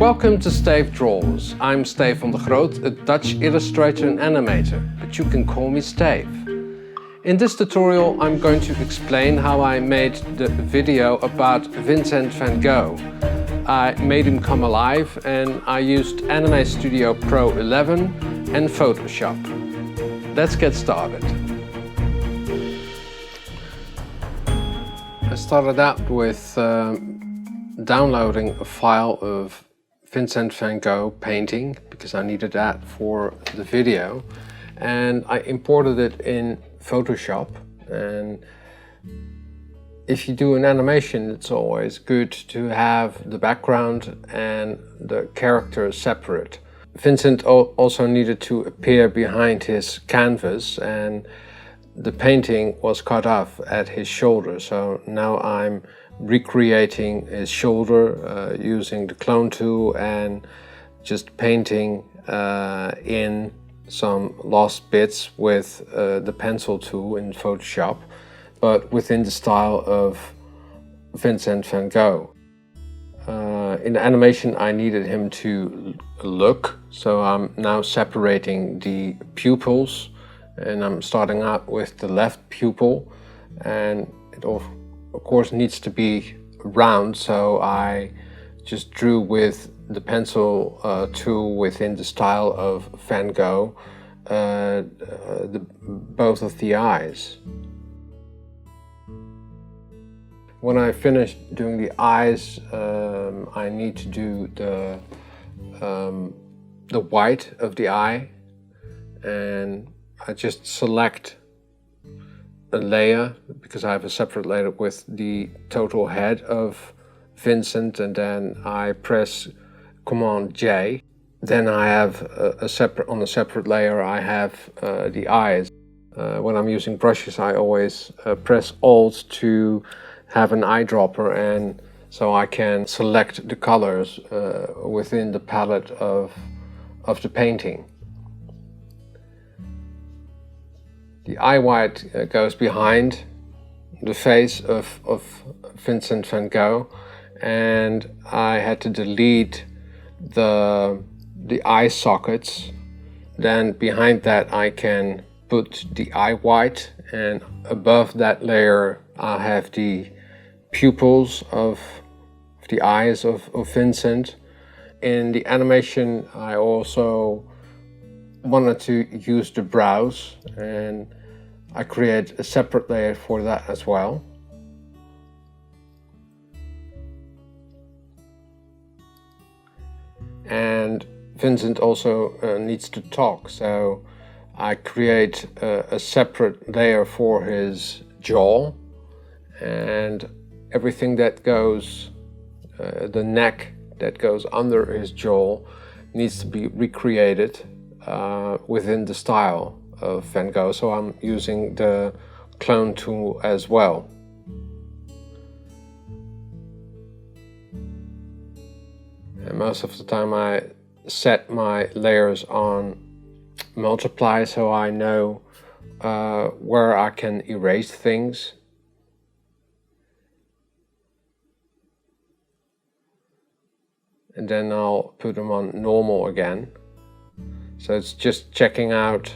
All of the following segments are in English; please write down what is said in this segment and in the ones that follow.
Welcome to Stayf Draws. I'm Stefan de Groot, a Dutch illustrator and animator, but you can call me Stayf. In this tutorial I'm going to explain how I made the video about Vincent van Gogh. I made him come alive and I used Anime Studio Pro 11 and Photoshop. Let's get started. I started out with downloading a file of Vincent van Gogh painting because I needed that for the video, and I imported it in Photoshop. And if you do an animation, it's always good to have the background and the characters separate. Vincent also needed to appear behind his canvas, and the painting was cut off at his shoulder, so now I'm recreating his shoulder using the clone tool and just painting in some lost bits with the pencil tool in Photoshop, but within the style of Vincent van Gogh. In the animation I needed him to look, so I'm now separating the pupils, and I'm starting out with the left pupil, and it of course needs to be round, so I just drew with the pencil tool within the style of Van Gogh both of the eyes. When I finish doing the eyes, I need to do the white of the eye, and I just select a layer because I have a separate layer with the total head of Vincent, and then I press Command J. Then I have on a separate layer I have the eyes. When I'm using brushes I always press Alt to have an eyedropper, and so I can select the colors within the palette of the painting. The eye white goes behind the face of Vincent van Gogh, and I had to delete the eye sockets. Then behind that I can put the eye white, and above that layer I have the pupils of the eyes of Vincent. In the animation I also wanted to use the brows, and I create a separate layer for that as well. And Vincent also needs to talk, so I create a separate layer for his jaw, and everything that goes, the neck that goes under his jaw needs to be recreated within the style of Van Gogh, so I'm using the clone tool as well. And most of the time I set my layers on multiply, so I know where I can erase things. And then I'll put them on normal again. So it's just checking out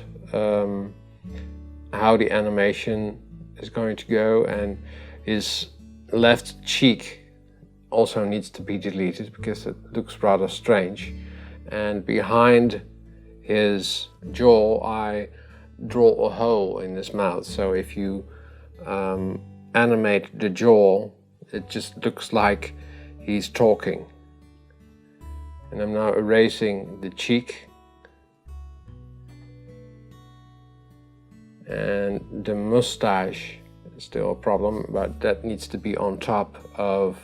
how the animation is going to go, and his left cheek also needs to be deleted because it looks rather strange. And behind his jaw I draw a hole in his mouth, so if you animate the jaw it just looks like he's talking. And I'm now erasing the cheek. And the mustache is still a problem, but that needs to be on top of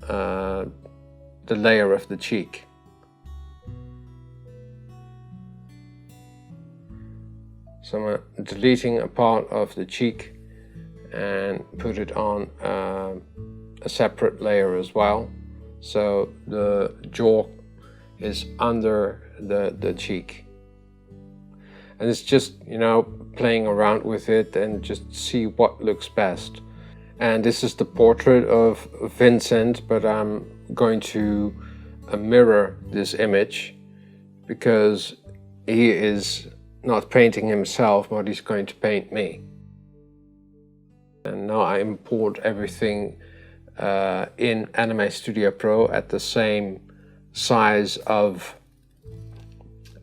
the layer of the cheek. So I'm deleting a part of the cheek and put it on a separate layer as well, so the jaw is under the cheek. And it's just, you know, playing around with it and just see what looks best. And this is the portrait of Vincent, but I'm going to mirror this image, because he is not painting himself, but he's going to paint me. And now I import everything in Animate Studio Pro at the same size of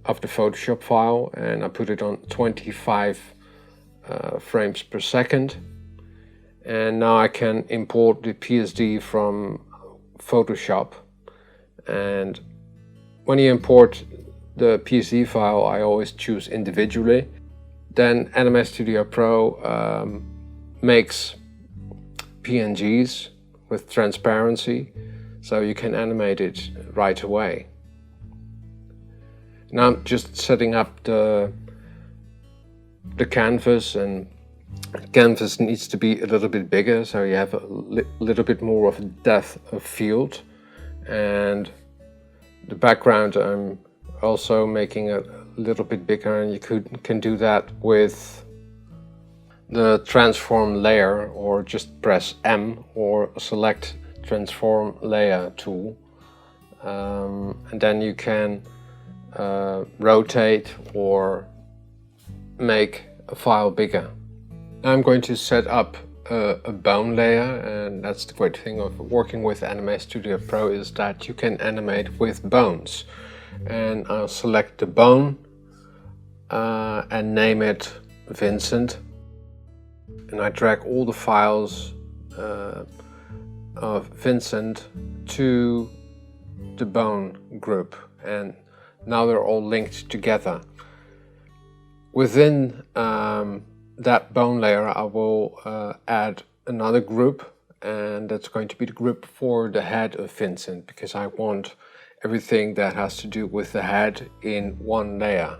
the Photoshop file, and I put it on 25 frames per second. And now I can import the PSD from Photoshop. And when you import the PSD file, I always choose individually. Then Animate Studio Pro makes PNGs with transparency, so you can animate it right away. Now I'm just setting up the canvas, and the canvas needs to be a little bit bigger, so you have a little bit more of a depth of field. And the background I'm also making a little bit bigger, and you can do that with the transform layer, or just press M or select transform layer tool, and then you can rotate or make a file bigger. Now I'm going to set up a bone layer, and that's the great thing of working with Animate Studio Pro, is that you can animate with bones. And I'll select the bone and name it Vincent, and I drag all the files of Vincent to the bone group, and now they're all linked together. Within that bone layer I will add another group, and that's going to be the group for the head of Vincent, because I want everything that has to do with the head in one layer.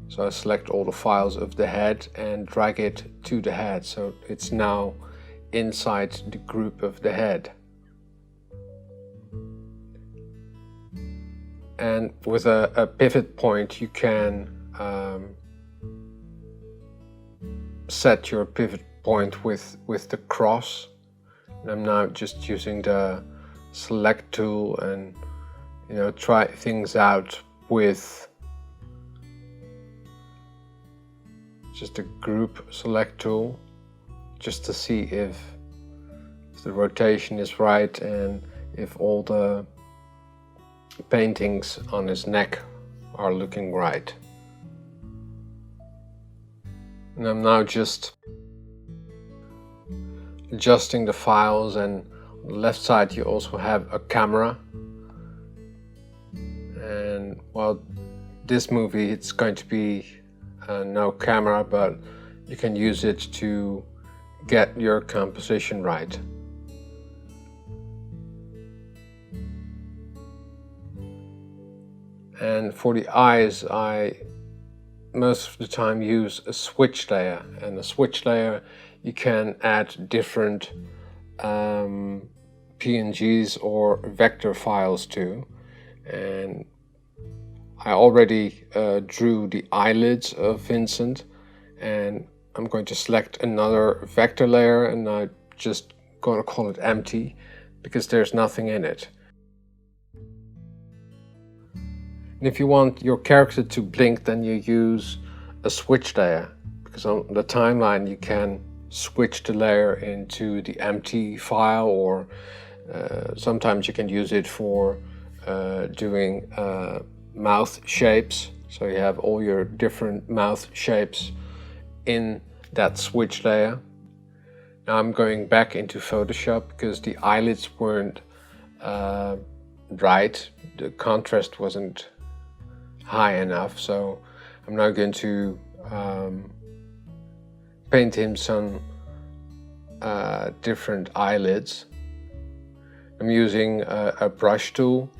So I select all the files of the head and drag it to the head, so it's now inside the group of the head. And with a pivot point you can set your pivot point with the cross. And I'm now just using the select tool and try things out with just a group select tool, just to see if the rotation is right and if all the paintings on his neck are looking right. And I'm now just adjusting the files, and on the left side you also have a camera. And well, this movie it's going to be no camera, but you can use it to get your composition right. And for the eyes, I most of the time use a switch layer, and a switch layer you can add different PNGs or vector files to. And I already drew the eyelids of Vincent, and I'm going to select another vector layer, and I'm just going to call it empty because there's nothing in it. And if you want your character to blink, then you use a switch layer, because on the timeline you can switch the layer into the empty file, or sometimes you can use it for doing mouth shapes. So you have all your different mouth shapes in that switch layer. Now I'm going back into Photoshop because the eyelids weren't right. The contrast wasn't high enough, so I'm now going to paint him some different eyelids. I'm using a brush tool,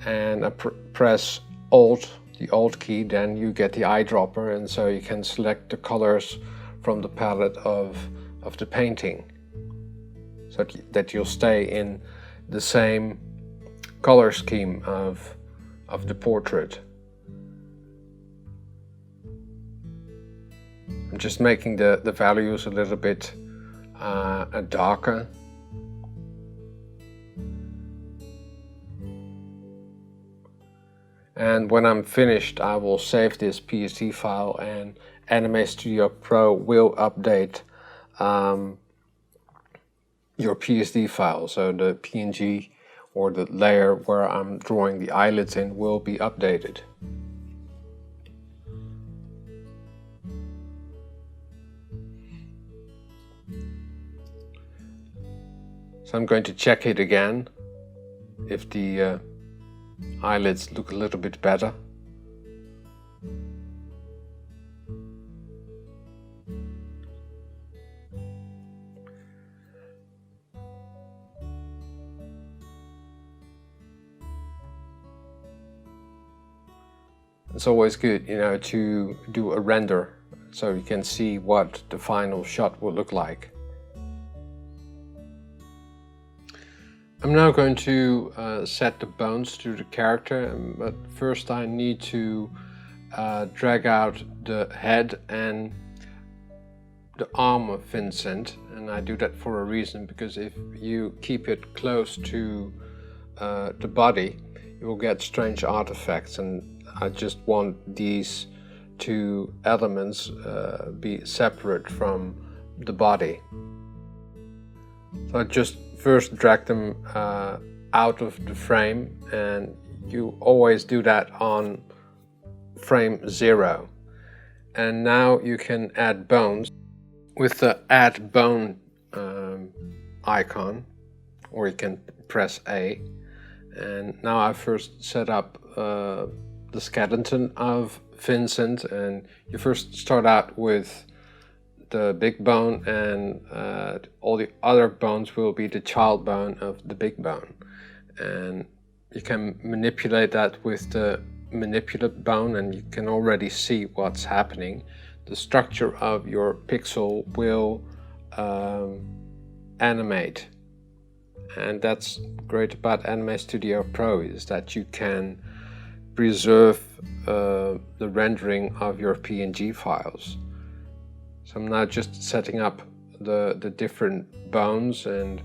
and I press Alt, the Alt key, then you get the eyedropper, and so you can select the colors from the palette of the painting, so that you'll stay in the same color scheme of the portrait. I'm just making the values a little bit darker. And when I'm finished, I will save this PSD file, and Animate Studio Pro will update your PSD file. So the PNG or the layer where I'm drawing the eyelids in will be updated. So I'm going to check it again if the eyelids look a little bit better. It's always good, to do a render so you can see what the final shot will look like. I'm now going to set the bones to the character, but first I need to drag out the head and the arm of Vincent, and I do that for a reason, because if you keep it close to the body, you will get strange artifacts, and I just want these two elements be separate from the body. So I just first drag them out of the frame, and you always do that on frame 0. And now you can add bones with the add bone icon, or you can press A. And now I first set up the skeleton of Vincent, and you first start out with the big bone, and all the other bones will be the child bone of the big bone. And you can manipulate that with the manipulate bone, and you can already see what's happening. The structure of your pixel will animate, and that's great about Animate Studio Pro, is that you can preserve the rendering of your PNG files. So I'm now just setting up the different bones, and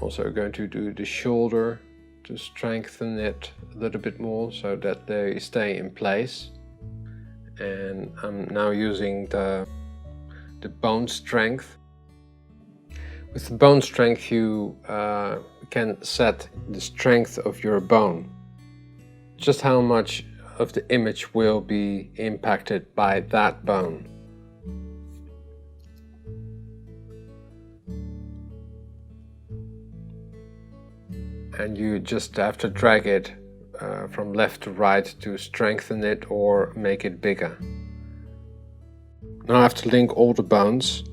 also going to do the shoulder to strengthen it a little bit more so that they stay in place. And I'm now using the bone strength. With the bone strength, you can set the strength of your bone, just how much of the image will be impacted by that bone. And you just have to drag it from left to right to strengthen it or make it bigger. Now I have to link all the bones,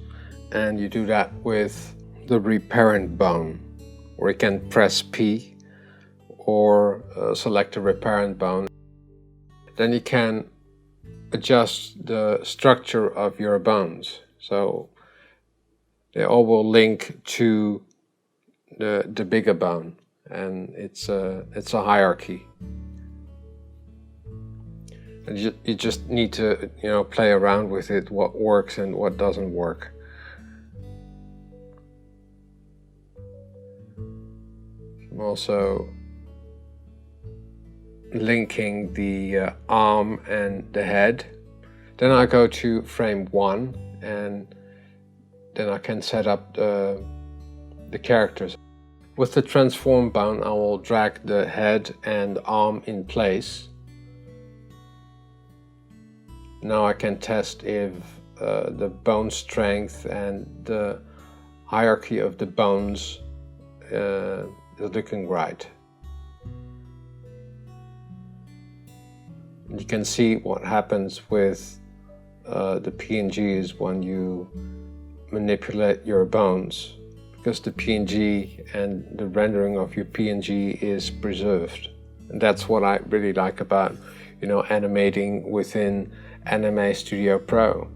and you do that with the reparent bone, or you can press P or select the reparent bone. Then you can adjust the structure of your bones, so they all will link to the bigger bone, and it's a hierarchy. And you just need to play around with it, what works and what doesn't work. I'm also linking the arm and the head. Then I go to frame 1, and then I can set up the characters. With the transform bone, I will drag the head and arm in place. Now I can test if the bone strength and the hierarchy of the bones is looking right. You can see what happens with the PNGs when you manipulate your bones, because the PNG and the rendering of your PNG is preserved. And that's what I really like about animating within Animate Studio Pro.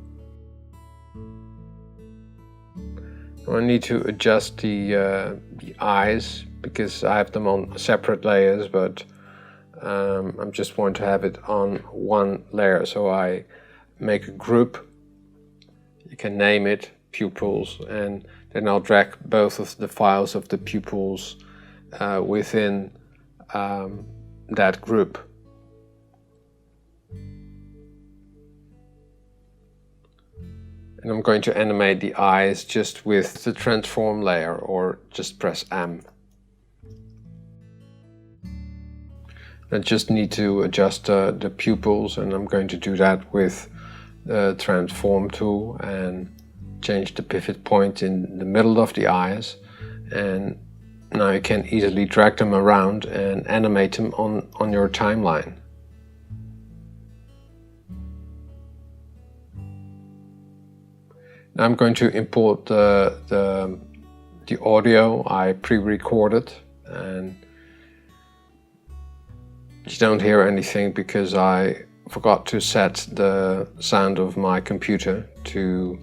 I need to adjust the eyes, because I have them on separate layers, but I'm just going to have it on one layer. So I make a group, you can name it pupils, and then I'll drag both of the files of the pupils within that group. And I'm going to animate the eyes just with the transform layer, or just press M. I just need to adjust the pupils, and I'm going to do that with the transform tool and change the pivot point in the middle of the eyes. And now you can easily drag them around and animate them on your timeline. Now I'm going to import the audio I pre-recorded, and you don't hear anything because I forgot to set the sound of my computer to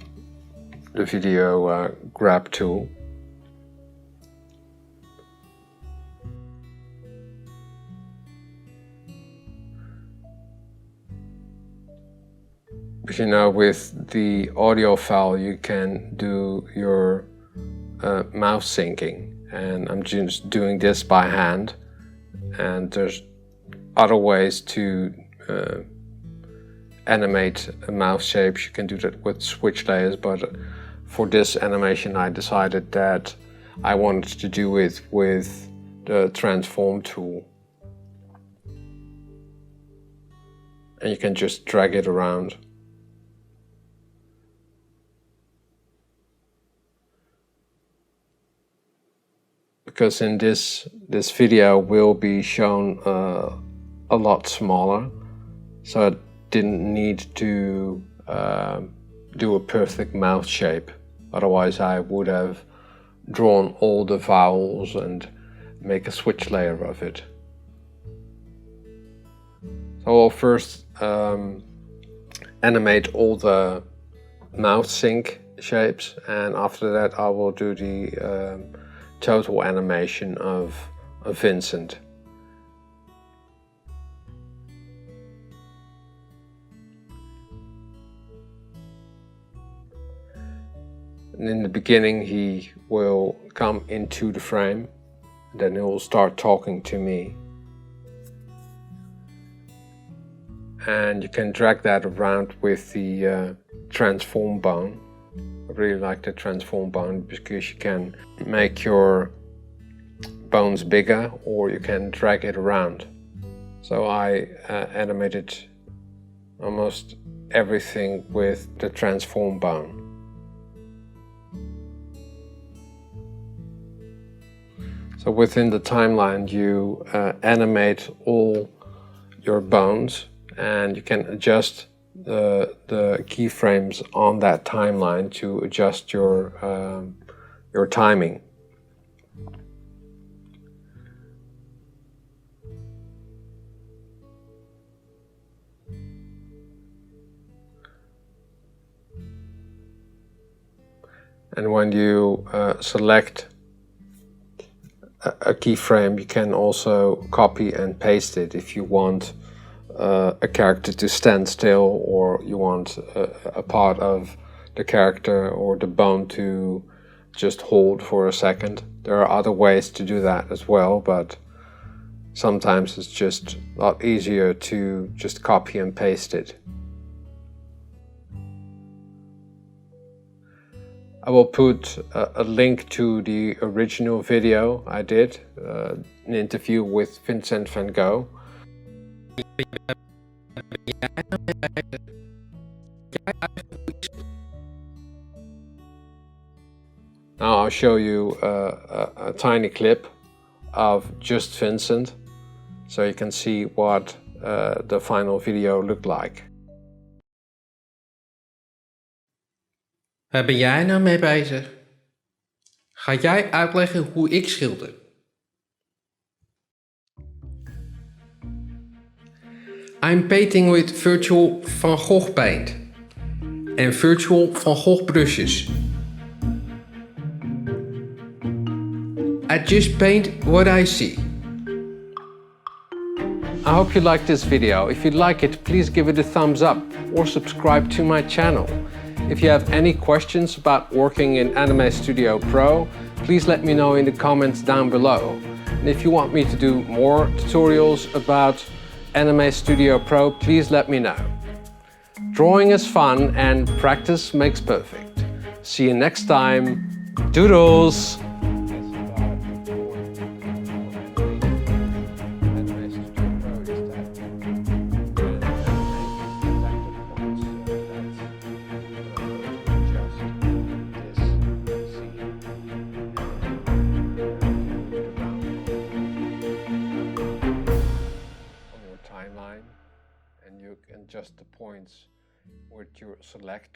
the video grab tool. But you know, with the audio file you can do your mouth syncing, and I'm just doing this by hand, and there's other ways to animate mouth shapes. You can do that with switch layers, but for this animation I decided that I wanted to do it with the transform tool. And you can just drag it around. Because in this video will be shown a lot smaller, so I didn't need to do a perfect mouth shape. Otherwise I would have drawn all the vowels and make a switch layer of it. So I'll first animate all the mouth sync shapes, and after that I will do the total animation of Vincent. And in the beginning he will come into the frame, then he will start talking to me. And you can drag that around with the transform bone. I really like the transform bone because you can make your bones bigger, or you can drag it around. So I animated almost everything with the transform bone. So within the timeline you animate all your bones, and you can adjust the keyframes on that timeline to adjust your timing. And when you select a keyframe, you can also copy and paste it if you want a character to stand still, or you want a part of the character or the bone to just hold for a second. There are other ways to do that as well, but sometimes it's just a lot easier to just copy and paste it. I will put a link to the original video I did, an interview with Vincent van Gogh. Now I'll show you a tiny clip of just Vincent, so you can see what the final video looked like. Waar ben jij nou mee bezig? Ga jij uitleggen hoe ik schilder? I'm painting with virtual Van Gogh paint and virtual Van Gogh brushes. I just paint what I see. I hope you liked this video. If you like it, please give it a thumbs up or subscribe to my channel. If you have any questions about working in Anime Studio Pro, please let me know in the comments down below. And if you want me to do more tutorials about Anime Studio Pro, please let me know. Drawing is fun and practice makes perfect. See you next time. Doodles! Timeline, and you can adjust the points with your select